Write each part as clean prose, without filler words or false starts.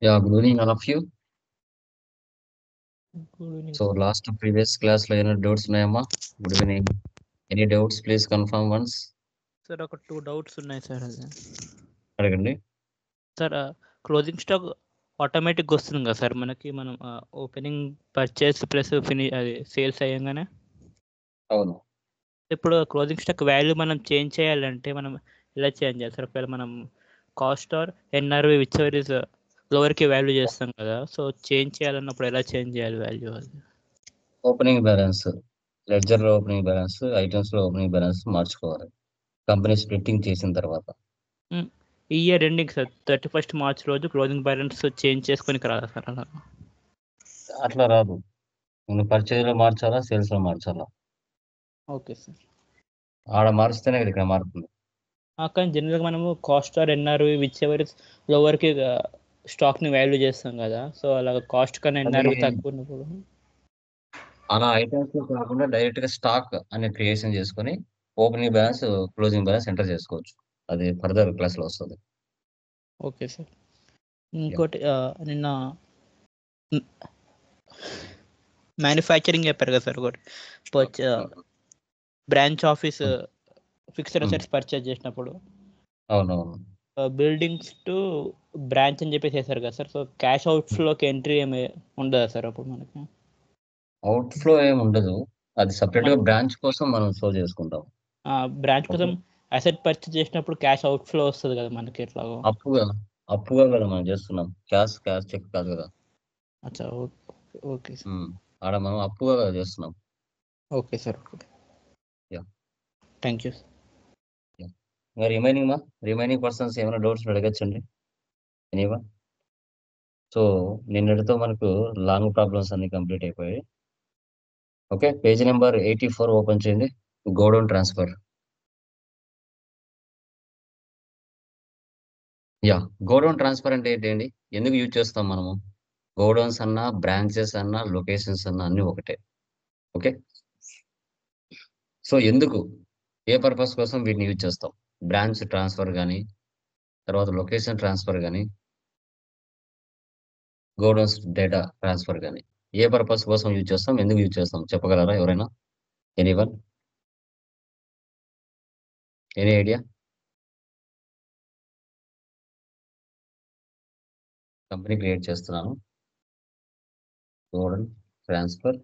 Yeah, good evening, all of you. Good evening So, sir. last previous class లో ఏమైనా doubts ఉన్నాయమ్మా? Good evening. Any doubts? Please confirm once. Sir ఒక 2 doubts ఉన్నాయి sir. అది అడగండి. Sir, closing stock ఆటోమేటిక్గా వస్తుంది కదా సార్ మనకి, మనం ఓపెనింగ్ పర్చేస్ ప్లస్ అది సేల్స్ అయ్యంగానే. అవును. ఇప్పుడు క్లోజింగ్ స్టాక్ వాల్యూ మనం చేంజ్ చేయాలంటే మనం ఎలా చేంజ్ చేయాలి సార్? ఒకవేళ మనం cost or NRV whichever is లోవర్కి వాల్యూ చేస్తాం కదా, సో చేంజ్ చేయాలన్నప్పుడు ఎలా చేంజ్ చేయాలి వాల్యూ? అది ఓపెనింగ్ బ్యాలెన్స్, లెడ్జర్ లో ఓపెనింగ్ బ్యాలెన్స్, ఐటమ్స్ లో ఓపెనింగ్ బ్యాలెన్స్ మార్చుకోవాలి కంపెనీ స్ప్లిట్టింగ్ చేసిన తర్వాత. ఈ year ending sir 31st March రోజు క్లోజింగ్ బ్యాలెన్స్ చేంజ్ చేసుకొని రాదా సార్ అలా? అట్లా రాదు. నువ్వు పర్చేజ్ లో మార్చాలా, సేల్స్ లో మార్చాలా? Okay sir. ఆడ మారుస్తేనే కదా ఇక్కడ మారుతుంది. కానీ జనరల్గా మనము cost or NRV whichever లోవర్కి స్టాక్ని వాల్యూ చేస్తాం కదా, సో అలాగ కాస్ట్ కన్నా అది ఎన్ఆర్వి తక్కువ ఉన్నప్పుడు అలా ఐటమ్స్ లో కాకుండా డైరెక్ట్ గా స్టాక్ అనే క్రియేషన్ చేసుకొని opening balance, closing balance enter చేసుకోవచ్చు. అది ఫర్దర్ క్లాస్ లో వస్తుంది. Okay sir. ఇంకోటి నిన్న మ్యానుఫ్యాక్చరింగ్ చెప్పారు కదా సార్, ఒకటి branch office fixed assets purchase చేసినప్పుడు అవునవును. బిల్డింగ్స్ టు బ్రాంచ్ అని చెప్పేసి వేశారు కదా సార్, సో క్యాష్ అవుట్ఫ్లోకి ఎంట్రీ ఏమి ఉండదా సార్ అప్పుడు మనకి? అవుట్ ఫ్లో ఏమి ఉండదు. అది సపరేట్ గా బ్రాంచ్ కోసం మనం షో చేసుకుంటాం. Branch okay. కోసం అసెట్ పర్చేజ్ చేసినప్పుడు క్యాష్ అవుట్ఫ్లో వస్తుంది కదా మనకి ఎట్లాగో. అప్పుగా కదా మనం చేస్తున్నాం. క్యాష్ చెక్ కాదు కదా. అచ్చా, ఓకే సార్. ఆడ మనం అప్పుగా కదా చేస్తున్నాం. Okay sir. Okay, yeah. Thank you. ఇంకా రిమైనింగ్ పర్సన్స్ ఏమైనా డౌట్స్ అడగచ్చండి. ఎనీవా. సో నిన్నటితో మనకు లాంగ్ ప్రాబ్లమ్స్ అన్ని కంప్లీట్ అయిపోయాయి. ఓకే, పేజ్ నెంబర్ 84 ఓపెన్ చేయండి. Godown transfer. Yeah, godown transfer అంటే ఏంటండి? ఎందుకు యూజ్ చేస్తాం మనము? గోడౌన్స్ అన్నా, బ్రాంచెస్ అన్నా, లొకేషన్స్ అన్నా అన్ని ఒకటే. ఓకే. సో ఎందుకు, ఏ పర్పస్ కోసం వీటిని యూజ్ చేస్తాం? బ్రాంచ్ ట్రాన్స్ఫర్ కానీ, తర్వాత లొకేషన్ ట్రాన్స్ఫర్ కానీ, గోడౌన్స్ డేటా ట్రాన్స్ఫర్ కానీ, ఏ పర్పస్ కోసం యూజ్ చేస్తాం, ఎందుకు యూజ్ చేస్తాం చెప్పగలరా ఎవరైనా? Anyone? Any idea? Company create చేస్తున్నాను. Godown transfer.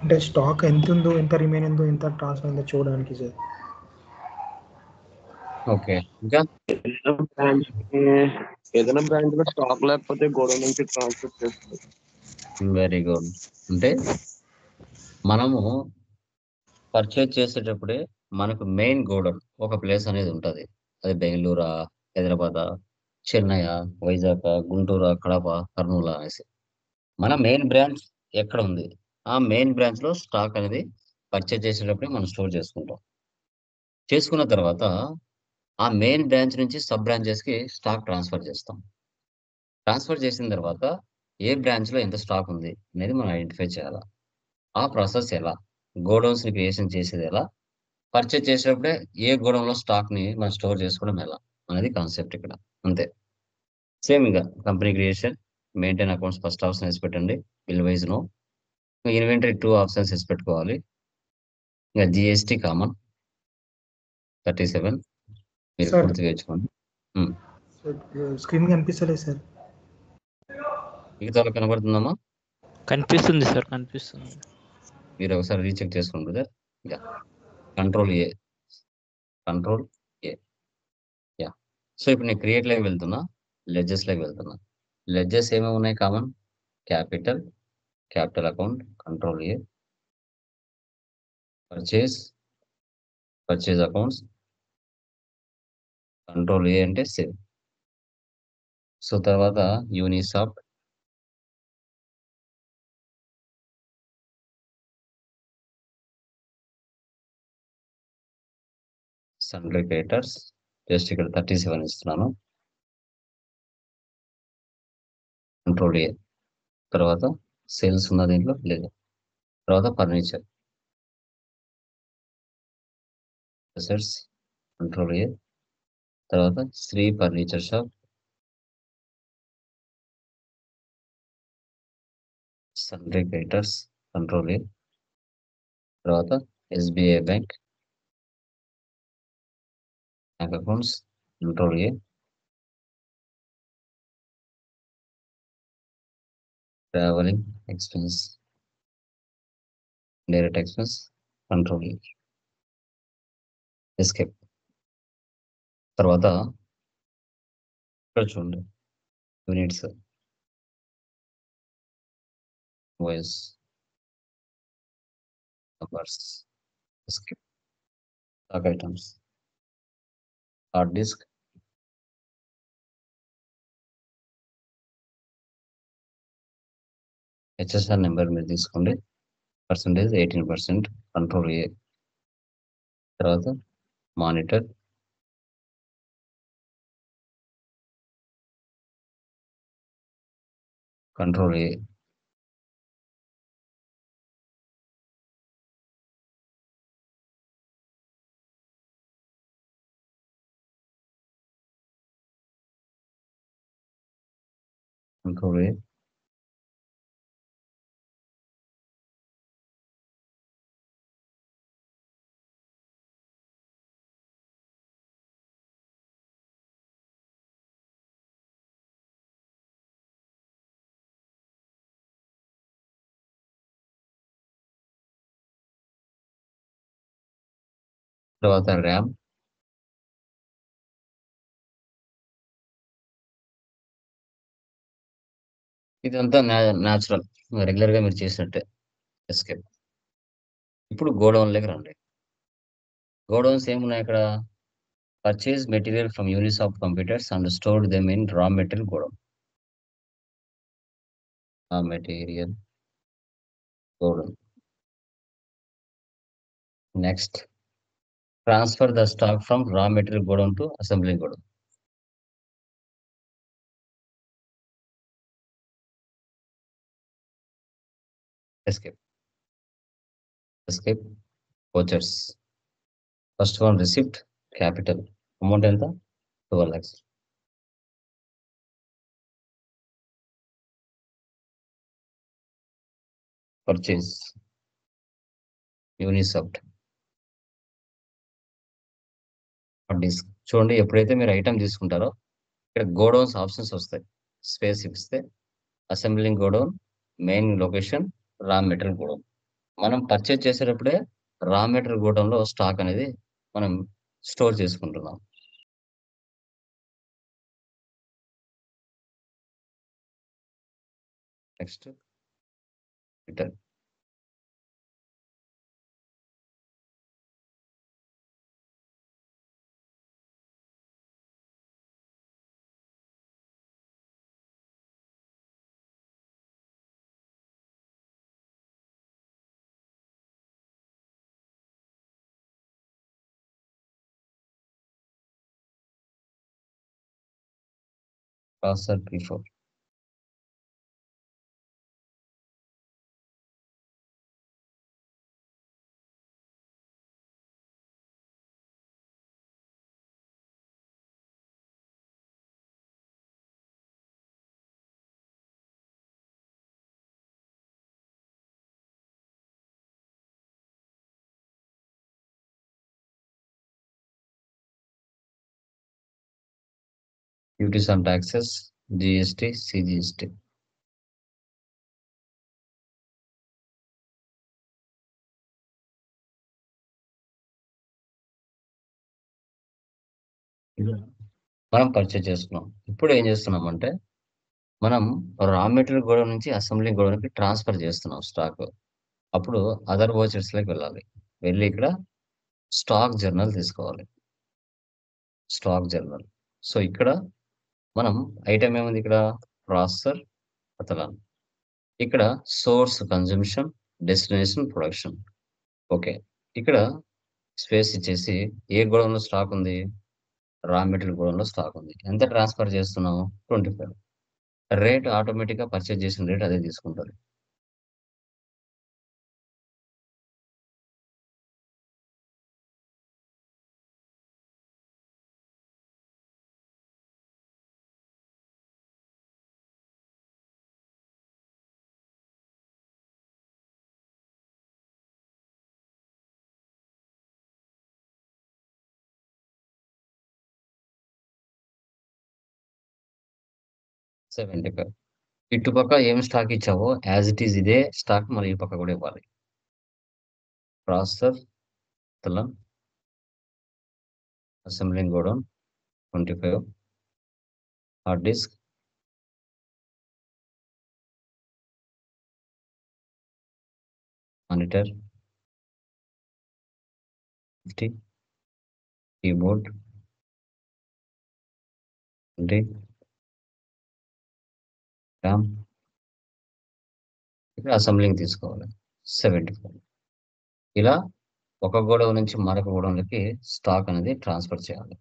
అంటే స్టాక్ ఎంత ఉందో, ఎంత రిమైన్ ఉందో, ఎంత ట్రాన్స్ఫర్ ఉందో చూడడానికి సార్. ఓకే, ఇంకా ఏదైనా బ్రాంచ్ లో స్టాక్ లేకపోతే గోడౌన్ నుంచి ట్రాన్స్ఫర్ చేస్తారు. Very good. అంటే మనము పర్చేజ్ చేసేటప్పుడే మనకు మెయిన్ గోడౌన్ ఒక ప్లేస్ అనేది ఉంటుంది. అది బెంగళూరా, హైదరాబాద్, చెన్నై, వైజాగ్, గుంటూరు, కడప, కర్నూలు అనేసి మన మెయిన్ బ్రాంచ్ ఎక్కడ ఉంది, ఆ మెయిన్ బ్రాంచ్ లో స్టాక్ అనేది పర్చేజ్ చేసేటప్పుడే మనం స్టోర్ చేసుకుంటాం. చేసుకున్న తర్వాత ఆ మెయిన్ బ్రాంచ్ నుంచి సబ్ బ్రాంచెస్ కి స్టాక్ ట్రాన్స్ఫర్ చేస్తాం. ట్రాన్స్ఫర్ చేసిన తర్వాత ఏ బ్రాంచ్ లో ఎంత స్టాక్ ఉంది అనేది మనం ఐడెంటిఫై చేయాలి. ఆ ప్రాసెస్ ఎలా, గోడౌన్స్ ని క్రియేషన్ చేసేది ఎలా, పర్చేజ్ చేసేటప్పుడే ఏ గోడౌన్ లో స్టాక్ ని మనం స్టోర్ చేసుకోవడం ఎలా అనేది కాన్సెప్ట్ ఇక్కడ. అంతే. సేమ్ ఇంకా company creation, maintain accounts first option వేసి పెట్టండి. Bill wise no. Inventory 2 options వేసి పెట్టుకోవాలి. ఇంకా జిఎస్టీ కామన్ 37 మీరు సార్, పూర్తిగా ఇచ్చుకోండి. స్క్రీన్ కనిపిస్తలేదు సార్. మిగతా కనబడుతుందమ్మా? కనిపిస్తుంది సార్, కనిపిస్తుంది. మీరు ఒకసారి రీచెక్ చేసుకోండి brother. Yeah, control A. Yeah. So ఇప్పుడు నేను క్రియేట్ లోకి వెళ్తున్నా, లెడ్జెస్ లోకి వెళ్తున్నా. లెడ్జెస్ ఏమేమి ఉన్నాయి common? Capital account, control A. Purchase accounts, control ఏ అంటే సేవ్. సో తర్వాత యూనిసాఫ్ట్, సన్డ్రీ క్రియేటర్స్, జస్ట్ ఇక్కడ 37 ఇస్తున్నాను. Control A. తర్వాత సేల్స్ ఉన్న దీంట్లో లేదు. తర్వాత ఫర్నిచర్ అసెట్స్, కంట్రోల్ ఏ. తర్వాత శ్రీ ఫర్నిచర్ షాప్, సన్రీ క్రియేటర్స్ కంట్రోల్ ఏ, తర్వాత SBI bank accounts control A, travelling expense direct expense control A, escape. తర్వాత ఇక్కడ చూడండి units voice numbers escape, stock items, hard disk, HSR number మీరు తీసుకోండి, percentage 18%, control A. తర్వాత monitor, control A. Control A. తర్వాత RAM, ఇదంతా natural regular గా మీరు చేసినట్టే ఎస్కేప్. ఇప్పుడు గోడౌన్లోకి రండి. గోడౌన్స్ ఏమున్నాయి ఇక్కడ? Purchase material from units of computers and stored them in raw material godown. Raw material godown. Next, transfer the stock from raw material godown to assembly godown. Escape. Escape. Vouchers. First one receipt capital amount ఎంత? 12 lakhs. Purchase యూనిసాఫ్ట్. Disc చూడండి, ఎప్పుడైతే మీరు item తీసుకుంటారో ఇక్కడ godowns options వస్తాయి. Space ఇస్తే assembling godown, main location, raw material godown. మనం purchase చేసేటప్పుడే రా మెటీరియల్ గోడౌన్ లో స్టాక్ అనేది మనం స్టోర్ చేసుకుంటున్నాం. Next return. Processor P4. Duties and taxes, GST, CGST. మనం పర్చేజ్ చేసుకున్నాం. ఇప్పుడు ఏం చేస్తున్నాం అంటే మనం రా మెటీరియల్ గోడౌన్ నుంచి అసెంబ్లీ గోడౌన్కి ట్రాన్స్ఫర్ చేస్తున్నాం స్టాక్. అప్పుడు అదర్ వోచర్స్ లోకి వెళ్ళాలి. వెళ్ళి ఇక్కడ స్టాక్ జర్నల్ తీసుకోవాలి. Stock journal. సో ఇక్కడ మనం ఐటమ్ ఏముంది? ఇక్కడ ప్రాసెసర్ అతలాన్. ఇక్కడ source consumption, destination production. Okay, ఇక్కడ స్పేస్ ఇచ్చేసి ఏ గోడౌన్లో స్టాక్ ఉంది? రా మెటీరియల్ గోడౌన్లో స్టాక్ ఉంది. ఎంత ట్రాన్స్ఫర్ చేస్తున్నాము? 25. రేట్ ఆటోమేటిక్గా పర్చేజ్ చేసిన రేట్ అదే తీసుకుంటుంది. 75. ఇటుపక్క ఏం స్టాక్ ఇచ్చావో యాజ్ ఇట్ ఈస్ ఇదే స్టాక్ మళ్ళీ ఈ పక్క కూడా ఇవ్వాలి. ప్రాసెసర్ తలం assembling godown 25, hard disk monitor 50, keyboard 20, RAM ఇక్కడ అసెంబ్లింగ్ తీసుకోవాలి 75. ఇలా ఒక గోడౌ నుంచి మరొక గోడౌన్లకి స్టాక్ అనేది ట్రాన్స్ఫర్ చేయాలి.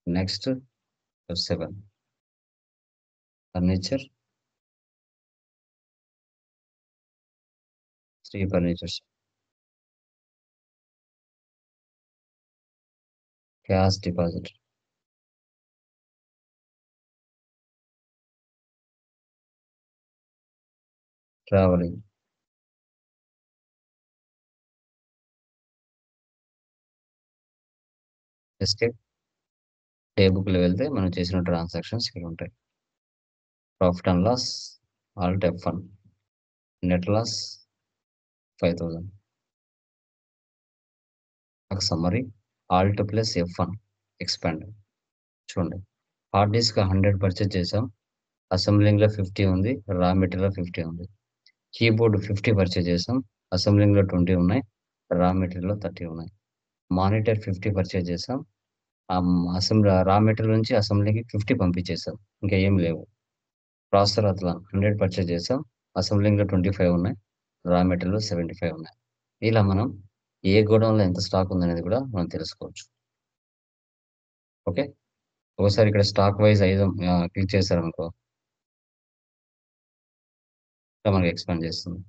Next F7 furniture, Sri furnitures, cash deposit, travelling, escape, day బుక్లో వెళ్తే మనం చేసిన ట్రాన్సాక్షన్స్ ఇక్కడ ఉంటాయి. Profit and loss, alt F1, net loss 5000, summary alt plus F1 expand. చూడండి, హార్డ్ డిస్క్ 100 పర్చేజ్ చేసాం, అసెంబ్లింగ్లో 50 ఉంది, రా మెటీరియల్ 50 ఉంది. కీబోర్డ్ 50 పర్చేజ్ చేసాం, అసెంబ్లింగ్లో 20 ఉన్నాయి, రా మెటీరియల్లో 30 ఉన్నాయి. మానిటర్ 50 పర్చేజ్ చేసాం, రా మెటీరియల్ నుంచి అసెంబ్లీకి 50 పంపించేసాం, ఇంకా ఏం లేవు. ప్రాసెసర్ అట్లా 100 పర్చేజ్ చేసాం, అసెంబ్లింగ్లో 25 ఉన్నాయి, రా మెటీరియల్ 75 ఉన్నాయి. ఇలా మనం ఏ గోడౌన్లో ఎంత స్టాక్ ఉందనేది కూడా మనం తెలుసుకోవచ్చు. ఓకే, ఒకసారి ఇక్కడ స్టాక్ వైజ్ 5 క్లిక్ చేశారనుకో మనకి ఎక్స్పాండ్ చేస్తుంది.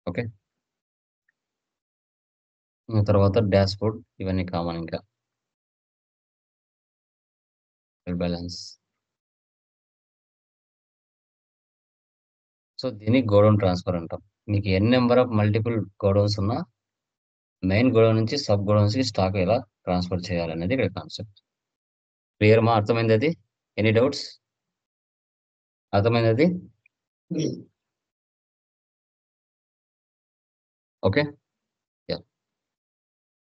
ఓకే, తర్వాత డాష్ బోర్డ్, ఇవన్నీ కామన్. ఇంకా బ్యాలెన్స్. సో దీనికి గోడౌన్ ట్రాన్స్ఫర్ అంటాం. మీకు ఎన్ నెంబర్ ఆఫ్ మల్టిపుల్ గోడౌన్స్ ఉన్నా మెయిన్ గోడౌన్ నుంచి సబ్ గోడౌన్స్కి స్టాక్ ఎలా ట్రాన్స్ఫర్ చేయాలనేది ఇక్కడ కాన్సెప్ట్. క్లియర్ మా? అర్థమైంది అది? Any doubts? అర్థమైంది అది? ఓకే.